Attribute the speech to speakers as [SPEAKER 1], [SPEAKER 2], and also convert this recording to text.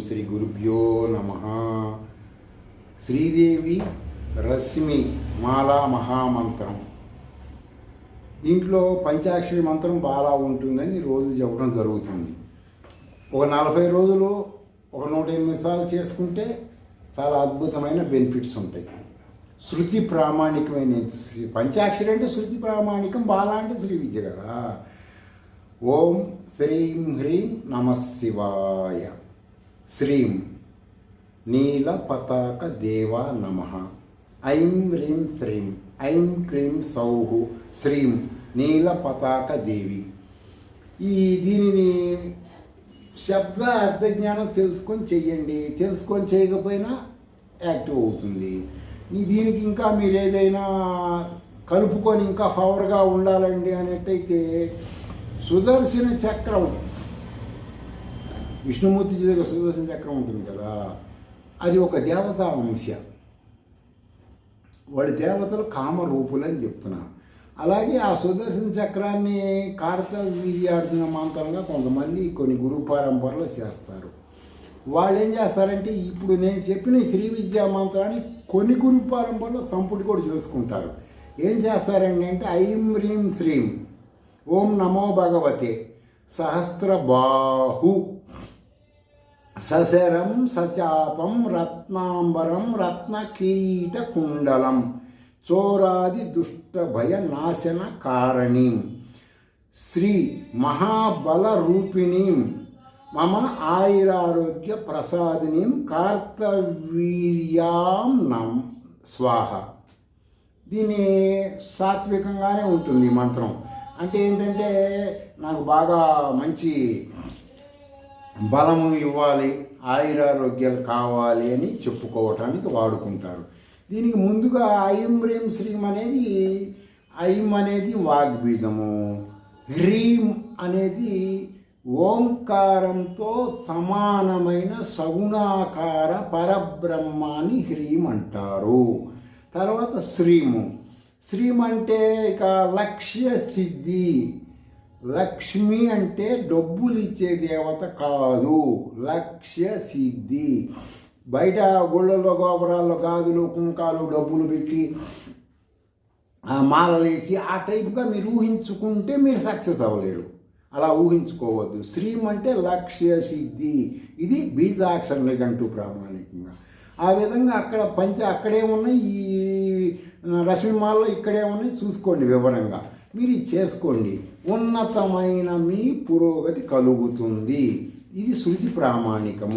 [SPEAKER 1] శ్రీ గురుభ్యో నమః. శ్రీదేవి రశ్మి మాలా మహామంత్రం. దీంట్లో పంచాక్షరి మంత్రం బాగా ఉంటుందని రోజు చెప్పడం జరుగుతుంది. ఒక 40 రోజులు ఒక 108 నిమిషాలు చేసుకుంటే చాలా అద్భుతమైన బెనిఫిట్స్ ఉంటాయి. శృతి ప్రామాణికమైన పంచాక్షరి అంటే శృతి ప్రామాణికం, బాలా అంటే శ్రీ విద్య కదా. ఓం శ్రీం హ్రీం నమః శివాయ. శ్రీం నీల పతాక దేవా నమః. ఐం హ్రీం శ్రీం ఐం క్లీం సౌః శ్రీం నీల పతాక దేవి. దీనిని శబ్ద అర్థజ్ఞానం తెలుసుకొని చెయ్యండి. తెలుసుకొని చేయకపోయినా యాక్టివ్ అవుతుంది. దీనికి ఇంకా మీరు ఏదైనా కలుపుకొని ఇంకా పవర్గా ఉండాలండి అనేట్టయితే సుదర్శన చక్రం, విష్ణుమూర్తి దగ్గర సుదర్శన చక్రం ఉంటుంది కదా, అది ఒక దేవతా అంశ. వాళ్ళ దేవతలు కామరూపులు అని చెప్తున్నారు. అలాగే ఆ సుదర్శన చక్రాన్ని కార్తవీర్యార్జున మంత్రంగా కొంతమంది కొన్ని గురు పరంపరలో చేస్తారు. వాళ్ళు ఏం చేస్తారంటే ఇప్పుడు నేను చెప్పిన శ్రీ విద్యా మంత్రాన్ని కొన్ని గురు పరంపరలో సంపుటి కూడా చేసుకుంటారు. ఏం చేస్తారండి అంటే ఐం హ్రీం శ్రీం ఓం నమో భగవతే సహస్రబాహు సశరం సచాపం రత్నాంబరం రత్న కిరీట కుండలం చోరాది దుష్ట భయ నాశన కారణీం శ్రీ మహాబల రూపిణీం మమ ఆయురారోగ్య ప్రసాదినీం కార్తవీర్యాం నం స్వాహ. దీని సాత్వికంగానే ఉంటుంది ఈ మంత్రం. అంటే ఏంటంటే నాకు బాగా మంచి బలము ఇవ్వాలి, ఆయురారోగ్యాలు కావాలి అని చెప్పుకోవటానికి వాడుకుంటారు. దీనికి ముందుగా ఐం హ్రీం శ్రీం అనేది, ఐం అనేది వాగ్బీజము, హ్రీం అనేది ఓంకారంతో సమానమైన సగుణాకార పరబ్రహ్మాన్ని హ్రీం అంటారు. తర్వాత శ్రీము. శ్రీం అంటే ఇక లక్ష్య సిద్ధి. లక్ష్మి అంటే డబ్బులు ఇచ్చే దేవత కాదు, లక్ష్య సిద్ధి. బయట గుళ్ళల్లో గోపురాల్లో గాజులు కుంకాలు డబ్బులు పెట్టి మాలలేసి ఆ టైపుగా మీరు ఊహించుకుంటే మీరు సక్సెస్ అవ్వలేరు. అలా ఊహించుకోవద్దు. శ్రీం అంటే లక్ష్య సిద్ధి. ఇది బీజాక్షర నిఘంటు ప్రామాణికంగా. ఆ విధంగా అక్కడ అక్కడే ఉన్నాయి, ఈ రశ్మిమాల్లో ఇక్కడే ఉన్నాయి, చూసుకోండి వివరంగా. మీరు ఇది చేసుకోండి, ఉన్నతమైన మీ పురోగతి కలుగుతుంది. ఇది శృతి ప్రామాణికము.